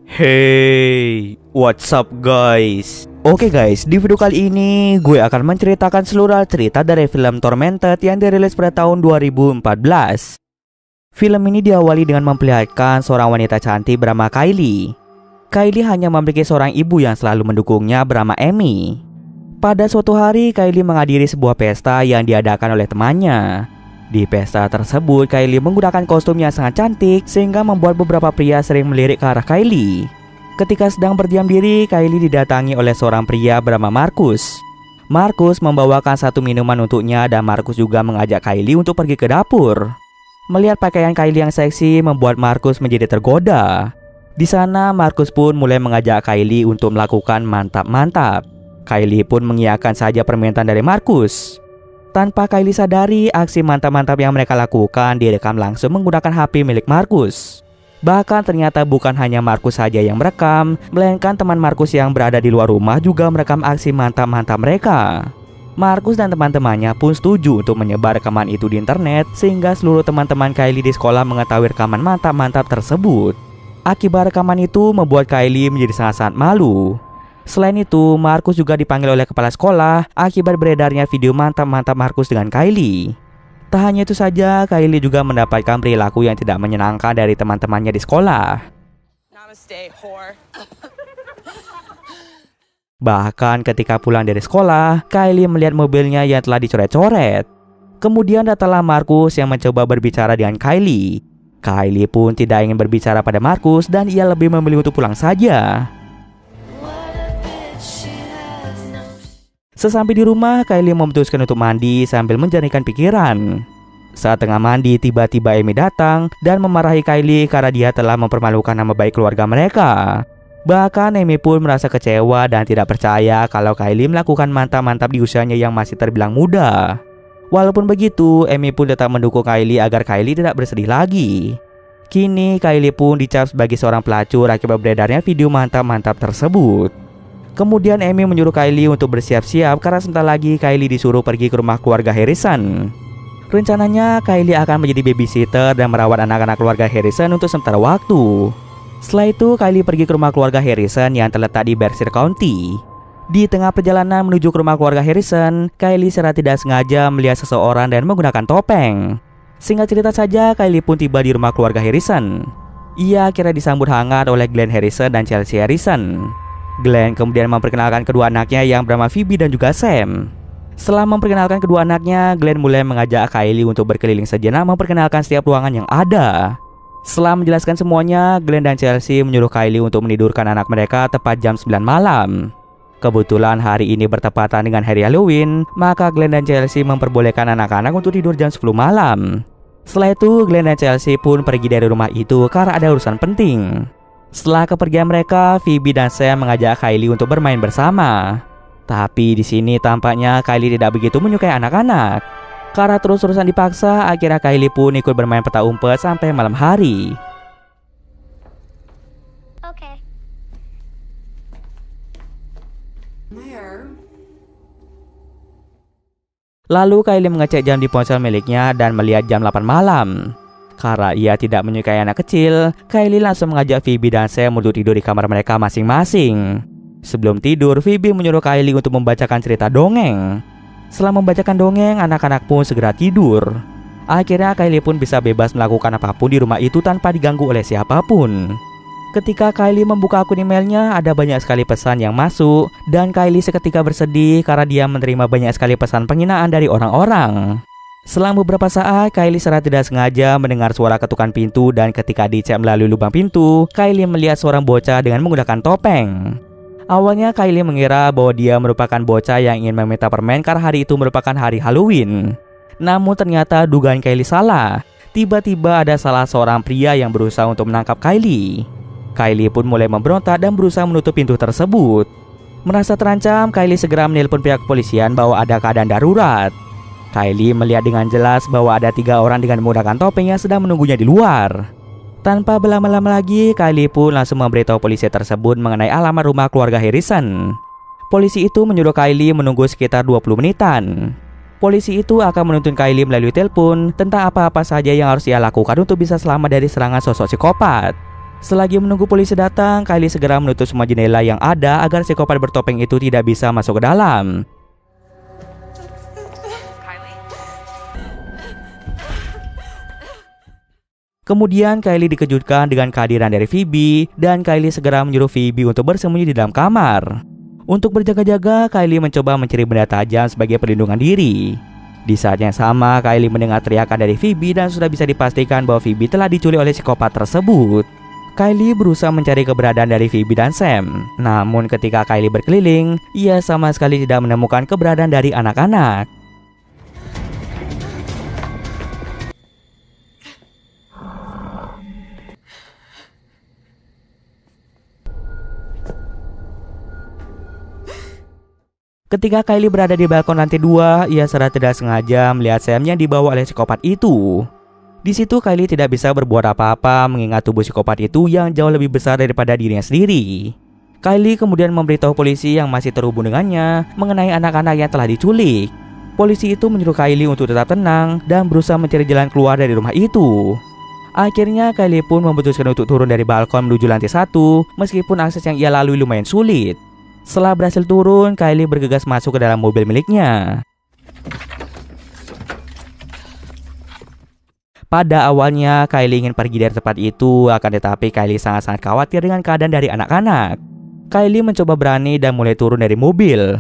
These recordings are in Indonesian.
Hey, what's up guys? Oke guys, di video kali ini gue akan menceritakan seluruh cerita dari film Tormented yang dirilis pada tahun 2014. Film ini diawali dengan memperlihatkan seorang wanita cantik bernama Kylie. Kylie hanya memiliki seorang ibu yang selalu mendukungnya bernama Amy. Pada suatu hari, Kylie menghadiri sebuah pesta yang diadakan oleh temannya. Di pesta tersebut, Kylie menggunakan kostum yang sangat cantik sehingga membuat beberapa pria sering melirik ke arah Kylie. Ketika sedang berdiam diri, Kylie didatangi oleh seorang pria bernama Marcus. Marcus membawakan satu minuman untuknya dan Marcus juga mengajak Kylie untuk pergi ke dapur. Melihat pakaian Kylie yang seksi membuat Marcus menjadi tergoda. Di sana, Marcus pun mulai mengajak Kylie untuk melakukan mantap-mantap. Kylie pun mengiyakan saja permintaan dari Marcus. Tanpa Kylie sadari, aksi mantap-mantap yang mereka lakukan direkam langsung menggunakan HP milik Marcus. Bahkan ternyata bukan hanya Marcus saja yang merekam, melainkan teman Marcus yang berada di luar rumah juga merekam aksi mantap-mantap mereka. Marcus dan teman-temannya pun setuju untuk menyebar rekaman itu di internet, sehingga seluruh teman-teman Kylie di sekolah mengetahui rekaman mantap-mantap tersebut. Akibat rekaman itu membuat Kylie menjadi sangat-sangat malu. Selain itu, Marcus juga dipanggil oleh kepala sekolah akibat beredarnya video mantap-mantap Marcus dengan Kylie. Tak hanya itu saja, Kylie juga mendapatkan perilaku yang tidak menyenangkan dari teman-temannya di sekolah. Namaste, whore. Bahkan ketika pulang dari sekolah, Kylie melihat mobilnya yang telah dicoret-coret. Kemudian datanglah Marcus yang mencoba berbicara dengan Kylie. Kylie pun tidak ingin berbicara pada Marcus dan ia lebih memilih untuk pulang saja. Sesampai di rumah, Kylie memutuskan untuk mandi sambil menjernihkan pikiran. Saat tengah mandi, tiba-tiba Amy datang dan memarahi Kylie karena dia telah mempermalukan nama baik keluarga mereka. Bahkan Amy pun merasa kecewa dan tidak percaya kalau Kylie melakukan mantap-mantap di usianya yang masih terbilang muda. Walaupun begitu, Amy pun tetap mendukung Kylie agar Kylie tidak bersedih lagi. Kini, Kylie pun dicap sebagai seorang pelacur akibat beredarnya video mantap-mantap tersebut. Kemudian Amy menyuruh Kylie untuk bersiap-siap karena sebentar lagi Kylie disuruh pergi ke rumah keluarga Harrison. Rencananya Kylie akan menjadi babysitter dan merawat anak-anak keluarga Harrison untuk sementara waktu. Setelah itu Kylie pergi ke rumah keluarga Harrison yang terletak di Berkshire County. Di tengah perjalanan menuju ke rumah keluarga Harrison, Kylie secara tidak sengaja melihat seseorang dan menggunakan topeng. Singkat cerita saja, Kylie pun tiba di rumah keluarga Harrison. Ia akhirnya disambut hangat oleh Glenn Harrison dan Chelsea Harrison. Glenn kemudian memperkenalkan kedua anaknya yang bernama Phoebe dan juga Sam. Setelah memperkenalkan kedua anaknya, Glenn mulai mengajak Kylie untuk berkeliling sejenak memperkenalkan setiap ruangan yang ada. Setelah menjelaskan semuanya, Glenn dan Chelsea menyuruh Kylie untuk menidurkan anak mereka tepat jam 9 malam. Kebetulan hari ini bertepatan dengan hari Halloween, maka Glenn dan Chelsea memperbolehkan anak-anak untuk tidur jam 10 malam. Setelah itu, Glenn dan Chelsea pun pergi dari rumah itu karena ada urusan penting. Setelah kepergian mereka, Phoebe dan Sam mengajak Kylie untuk bermain bersama. Tapi di sini tampaknya Kylie tidak begitu menyukai anak-anak. Karena terus-terusan dipaksa, akhirnya Kylie pun ikut bermain peta umpet sampai malam hari. Okay. Lalu Kylie mengecek jam di ponsel miliknya dan melihat jam 8 malam. Karena ia tidak menyukai anak kecil, Kylie langsung mengajak Phoebe dan Sam untuk tidur di kamar mereka masing-masing. Sebelum tidur, Phoebe menyuruh Kylie untuk membacakan cerita dongeng. Setelah membacakan dongeng, anak-anak pun segera tidur. Akhirnya Kylie pun bisa bebas melakukan apapun di rumah itu tanpa diganggu oleh siapapun. Ketika Kylie membuka akun emailnya, ada banyak sekali pesan yang masuk. Dan Kylie seketika bersedih karena dia menerima banyak sekali pesan penghinaan dari orang-orang. Selang beberapa saat, Kylie secara tidak sengaja mendengar suara ketukan pintu dan ketika dicek melalui lubang pintu, Kylie melihat seorang bocah dengan menggunakan topeng. Awalnya Kylie mengira bahwa dia merupakan bocah yang ingin meminta permen karena hari itu merupakan hari Halloween. Namun ternyata dugaan Kylie salah. Tiba-tiba ada salah seorang pria yang berusaha untuk menangkap Kylie. Kylie pun mulai memberontak dan berusaha menutup pintu tersebut. Merasa terancam, Kylie segera menelpon pihak kepolisian bahwa ada keadaan darurat. Kylie melihat dengan jelas bahwa ada 3 orang dengan menggunakan topeng yang sedang menunggunya di luar. Tanpa berlama-lama lagi, Kylie pun langsung memberitahu polisi tersebut mengenai alamat rumah keluarga Harrison. Polisi itu menyuruh Kylie menunggu sekitar 20 menitan. Polisi itu akan menuntun Kylie melalui telepon tentang apa-apa saja yang harus ia lakukan untuk bisa selamat dari serangan sosok psikopat. Selagi menunggu polisi datang, Kylie segera menutup semua jendela yang ada agar psikopat bertopeng itu tidak bisa masuk ke dalam. Kemudian Kylie dikejutkan dengan kehadiran dari Phoebe dan Kylie segera menyuruh Phoebe untuk bersembunyi di dalam kamar. Untuk berjaga-jaga, Kylie mencoba mencari benda tajam sebagai perlindungan diri. Di saat yang sama, Kylie mendengar teriakan dari Phoebe dan sudah bisa dipastikan bahwa Phoebe telah diculik oleh psikopat tersebut. Kylie berusaha mencari keberadaan dari Phoebe dan Sam. Namun ketika Kylie berkeliling, ia sama sekali tidak menemukan keberadaan dari anak-anak. Ketika Kylie berada di balkon lantai 2, ia secara tidak sengaja melihat Sam yang dibawa oleh psikopat itu. Di situ Kylie tidak bisa berbuat apa-apa mengingat tubuh psikopat itu yang jauh lebih besar daripada dirinya sendiri. Kylie kemudian memberitahu polisi yang masih terhubung dengannya mengenai anak-anak yang telah diculik. Polisi itu menyuruh Kylie untuk tetap tenang dan berusaha mencari jalan keluar dari rumah itu. Akhirnya Kylie pun memutuskan untuk turun dari balkon menuju lantai 1 meskipun akses yang ia lalui lumayan sulit. Setelah berhasil turun, Kylie bergegas masuk ke dalam mobil miliknya. Pada awalnya, Kylie ingin pergi dari tempat itu, akan tetapi Kylie sangat-sangat khawatir dengan keadaan dari anak-anak. Kylie mencoba berani dan mulai turun dari mobil.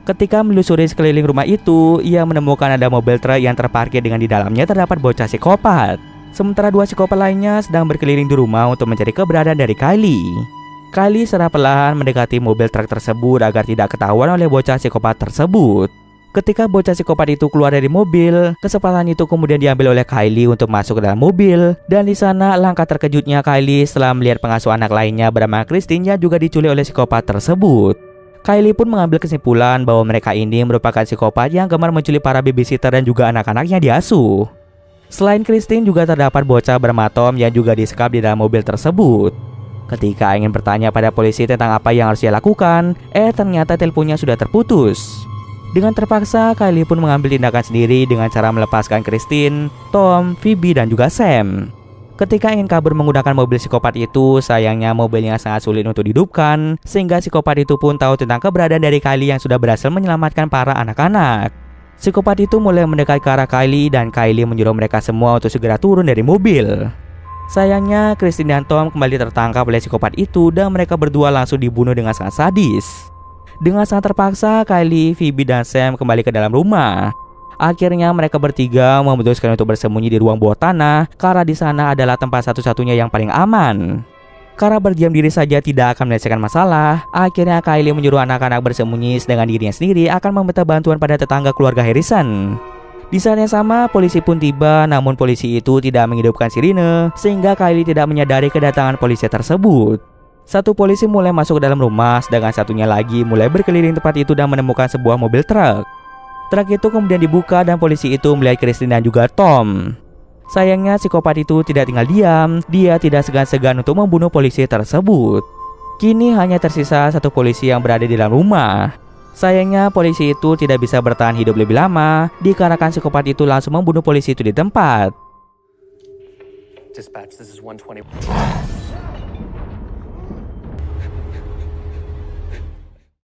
Ketika menelusuri sekeliling rumah itu, ia menemukan ada mobil truk yang terparkir dengan di dalamnya terdapat bocah psikopat. Sementara 2 psikopat lainnya sedang berkeliling di rumah untuk mencari keberadaan dari Kylie. Kylie secara perlahan mendekati mobil truk tersebut agar tidak ketahuan oleh bocah psikopat tersebut. Ketika bocah psikopat itu keluar dari mobil, kesempatan itu kemudian diambil oleh Kylie untuk masuk ke dalam mobil. Dan di sana langkah terkejutnya Kylie setelah melihat pengasuh anak lainnya bernama Christine yang juga diculik oleh psikopat tersebut. Kylie pun mengambil kesimpulan bahwa mereka ini merupakan psikopat yang gemar menculik para babysitter dan juga anak-anak yang diasuh. Selain Christine juga terdapat bocah bernama Tom yang juga disekap di dalam mobil tersebut. Ketika ingin bertanya pada polisi tentang apa yang harus dia lakukan, ternyata teleponnya sudah terputus. Dengan terpaksa, Kylie pun mengambil tindakan sendiri dengan cara melepaskan Christine, Tom, Phoebe, dan juga Sam. Ketika ingin kabur menggunakan mobil psikopat itu, sayangnya mobilnya sangat sulit untuk dihidupkan, sehingga psikopat itu pun tahu tentang keberadaan dari Kylie yang sudah berhasil menyelamatkan para anak-anak. Psikopat itu mulai mendekat ke arah Kylie dan Kylie menyuruh mereka semua untuk segera turun dari mobil. Sayangnya, Christine dan Tom kembali tertangkap oleh psikopat itu dan mereka berdua langsung dibunuh dengan sangat sadis. Dengan sangat terpaksa, Kylie, Phoebe, dan Sam kembali ke dalam rumah. Akhirnya mereka bertiga memutuskan untuk bersembunyi di ruang bawah tanah karena di sana adalah tempat satu-satunya yang paling aman. Karena berdiam diri saja tidak akan menyelesaikan masalah, akhirnya Kylie menyuruh anak-anak bersembunyi sedangkan dirinya sendiri akan meminta bantuan pada tetangga keluarga Harrison. Di saat yang sama, polisi pun tiba, namun polisi itu tidak menghidupkan sirine, sehingga Kylie tidak menyadari kedatangan polisi tersebut. Satu polisi mulai masuk ke dalam rumah, sedangkan satunya lagi mulai berkeliling tempat itu dan menemukan sebuah mobil truk. Truk itu kemudian dibuka dan polisi itu melihat Christine dan juga Tom. Sayangnya psikopat itu tidak tinggal diam, dia tidak segan-segan untuk membunuh polisi tersebut. Kini hanya tersisa satu polisi yang berada di dalam rumah. Sayangnya polisi itu tidak bisa bertahan hidup lebih lama dikarenakan psikopat itu langsung membunuh polisi itu di tempat. Dispatch, this is 120.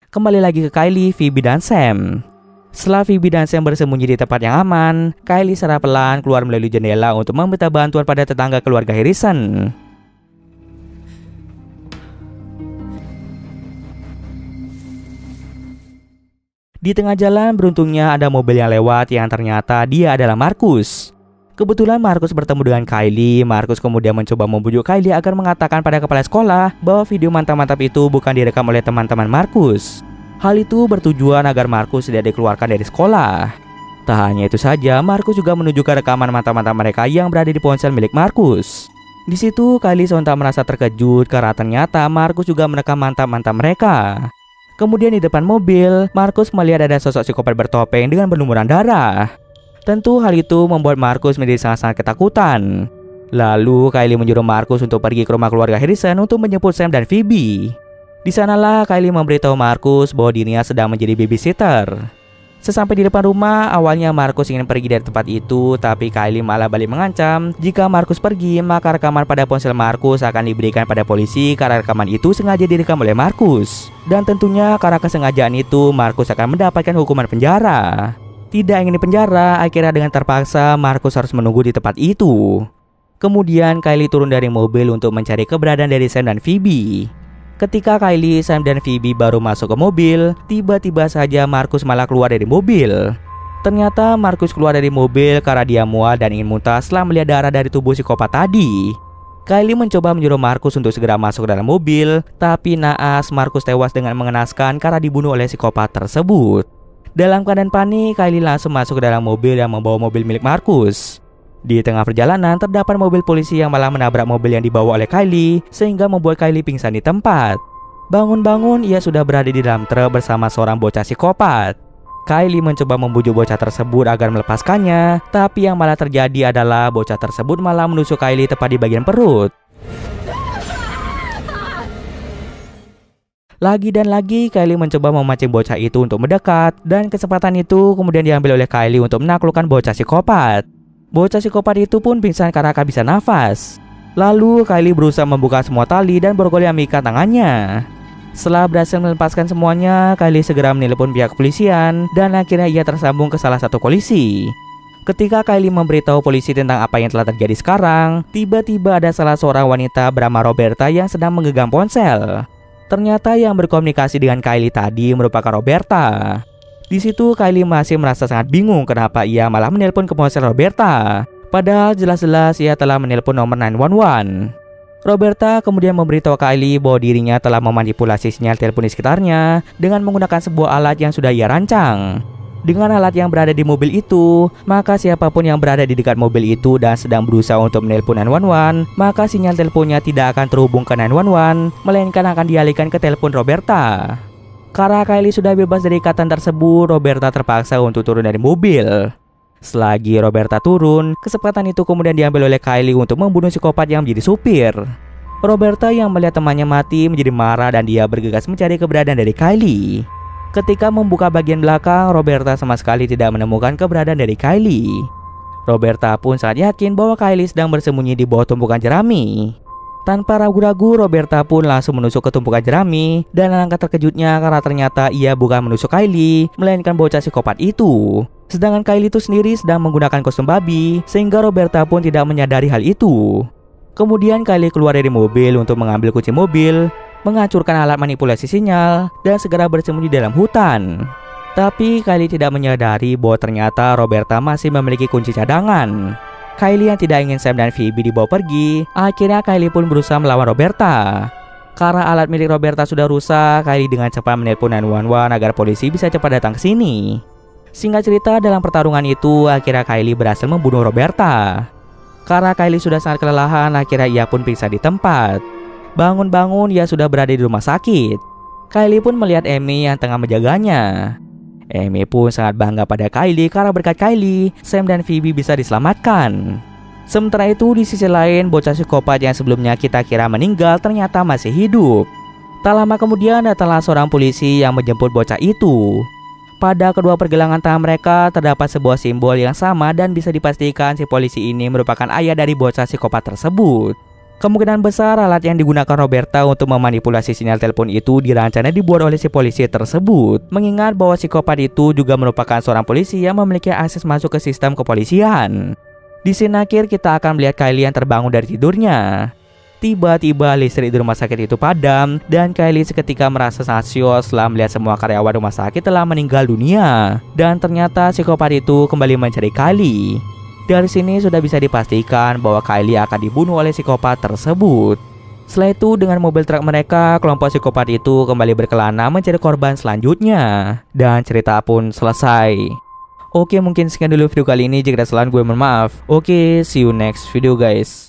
Kembali lagi ke Kylie, Phoebe, dan Sam. Setelah Phoebe dan Sam bersembunyi di tempat yang aman, Kylie secara pelan keluar melalui jendela untuk meminta bantuan pada tetangga keluarga Harrison. Di tengah jalan, beruntungnya ada mobil yang lewat yang ternyata dia adalah Marcus. Kebetulan Marcus bertemu dengan Kylie. Marcus kemudian mencoba membujuk Kylie agar mengatakan pada kepala sekolah bahwa video mantap-mantap itu bukan direkam oleh teman-teman Marcus. Hal itu bertujuan agar Marcus tidak dikeluarkan dari sekolah. Tak hanya itu saja, Marcus juga menunjukkan rekaman mantap-mantap mereka yang berada di ponsel milik Marcus. Di situ Kylie sontak merasa terkejut karena ternyata Marcus juga merekam mantap-mantap mereka. Kemudian di depan mobil, Marcus melihat ada sosok psikopat bertopeng dengan berlumuran darah. Tentu hal itu membuat Marcus menjadi sangat-sangat ketakutan. Lalu Kylie menyuruh Marcus untuk pergi ke rumah keluarga Harrison untuk menjemput Sam dan Phoebe. Di sanalah Kylie memberitahu Marcus bahwa dirinya sedang menjadi babysitter. Sesampai di depan rumah, awalnya Marcus ingin pergi dari tempat itu, tapi Kylie malah balik mengancam jika Marcus pergi, maka rekaman pada ponsel Marcus akan diberikan pada polisi karena rekaman itu sengaja direkam oleh Marcus. Dan tentunya karena kesengajaan itu, Marcus akan mendapatkan hukuman penjara. Tidak ingin dipenjara, akhirnya dengan terpaksa Marcus harus menunggu di tempat itu. Kemudian Kylie turun dari mobil untuk mencari keberadaan dari Sam dan Phoebe. Ketika Kylie, Sam, dan Phoebe baru masuk ke mobil, tiba-tiba saja Marcus malah keluar dari mobil. Ternyata Marcus keluar dari mobil karena dia mual dan ingin muntah setelah melihat darah dari tubuh psikopat tadi. Kylie mencoba menyuruh Marcus untuk segera masuk ke dalam mobil, tapi naas Marcus tewas dengan mengenaskan karena dibunuh oleh psikopat tersebut. Dalam keadaan panik, Kylie langsung masuk ke dalam mobil dan membawa mobil milik Marcus. Di tengah perjalanan terdapat mobil polisi yang malah menabrak mobil yang dibawa oleh Kylie sehingga membuat Kylie pingsan di tempat. Bangun-bangun ia sudah berada di dalam truk bersama seorang bocah psikopat. Kylie mencoba membujuk bocah tersebut agar melepaskannya, tapi yang malah terjadi adalah bocah tersebut malah menusuk Kylie tepat di bagian perut. Lagi dan lagi Kylie mencoba memancing bocah itu untuk mendekat, dan kesempatan itu kemudian diambil oleh Kylie untuk menaklukkan bocah psikopat. Bocah psikopat itu pun pingsan karena kehabisan nafas. Lalu Kylie berusaha membuka semua tali dan borgol yang mengikat tangannya. Setelah berhasil melepaskan semuanya, Kylie segera menelpon pihak kepolisian dan akhirnya ia tersambung ke salah satu polisi. Ketika Kylie memberitahu polisi tentang apa yang telah terjadi sekarang, tiba-tiba ada salah seorang wanita bernama Roberta yang sedang menggenggam ponsel. Ternyata yang berkomunikasi dengan Kylie tadi merupakan Roberta. Di situ Kylie masih merasa sangat bingung kenapa ia malah menelpon ke ponsel Roberta. Padahal jelas-jelas ia telah menelpon nomor 911. Roberta kemudian memberitahu Kylie bahwa dirinya telah memanipulasi sinyal telepon di sekitarnya dengan menggunakan sebuah alat yang sudah ia rancang. Dengan alat yang berada di mobil itu, maka siapapun yang berada di dekat mobil itu dan sedang berusaha untuk menelpon 911, maka sinyal teleponnya tidak akan terhubung ke 911, melainkan akan dialihkan ke telepon Roberta. Karena Kylie sudah bebas dari ikatan tersebut, Roberta terpaksa untuk turun dari mobil. Selagi Roberta turun, kesempatan itu kemudian diambil oleh Kylie untuk membunuh psikopat yang menjadi supir. Roberta yang melihat temannya mati menjadi marah dan dia bergegas mencari keberadaan dari Kylie. Ketika membuka bagian belakang, Roberta sama sekali tidak menemukan keberadaan dari Kylie. Roberta pun sangat yakin bahwa Kylie sedang bersembunyi di bawah tumpukan jerami. Tanpa ragu-ragu, Roberta pun langsung menusuk ke tumpukan jerami, dan alangkah terkejutnya karena ternyata ia bukan menusuk Kylie, melainkan bocah psikopat itu. Sedangkan Kylie itu sendiri sedang menggunakan kostum babi, sehingga Roberta pun tidak menyadari hal itu. Kemudian Kylie keluar dari mobil untuk mengambil kunci mobil, menghancurkan alat manipulasi sinyal, dan segera bersembunyi dalam hutan. Tapi Kylie tidak menyadari bahwa ternyata Roberta masih memiliki kunci cadangan. Kylie yang tidak ingin Sam dan Phoebe dibawa pergi, akhirnya Kylie pun berusaha melawan Roberta. Karena alat milik Roberta sudah rusak, Kylie dengan cepat menelpon 911 agar polisi bisa cepat datang ke sini. Singkat cerita, dalam pertarungan itu, akhirnya Kylie berhasil membunuh Roberta. Karena Kylie sudah sangat kelelahan, akhirnya ia pun pingsan di tempat. Bangun-bangun, ia sudah berada di rumah sakit. Kylie pun melihat Amy yang tengah menjaganya. Amy pun sangat bangga pada Kylie karena berkat Kylie, Sam dan Phoebe bisa diselamatkan. Sementara itu di sisi lain, bocah psikopat yang sebelumnya kita kira meninggal ternyata masih hidup. Tak lama kemudian datanglah seorang polisi yang menjemput bocah itu. Pada kedua pergelangan tangan mereka terdapat sebuah simbol yang sama dan bisa dipastikan si polisi ini merupakan ayah dari bocah psikopat tersebut. Kemungkinan besar alat yang digunakan Roberta untuk memanipulasi sinyal telepon itu dirancang dan dibuat oleh si polisi tersebut. Mengingat bahwa psikopat itu juga merupakan seorang polisi yang memiliki akses masuk ke sistem kepolisian. Di scene akhir kita akan melihat Kylie yang terbangun dari tidurnya. Tiba-tiba listrik di rumah sakit itu padam dan Kylie seketika merasa sangat syok setelah melihat semua karyawan rumah sakit telah meninggal dunia. Dan ternyata psikopat itu kembali mencari Kylie. Dari sini sudah bisa dipastikan bahwa Kylie akan dibunuh oleh psikopat tersebut. Setelah itu dengan mobil truk mereka, kelompok psikopat itu kembali berkelana mencari korban selanjutnya. Dan cerita pun selesai. Oke, mungkin sekian dulu video kali ini. Jika ada kesalahan gue mohon maaf. Oke, see you next video guys.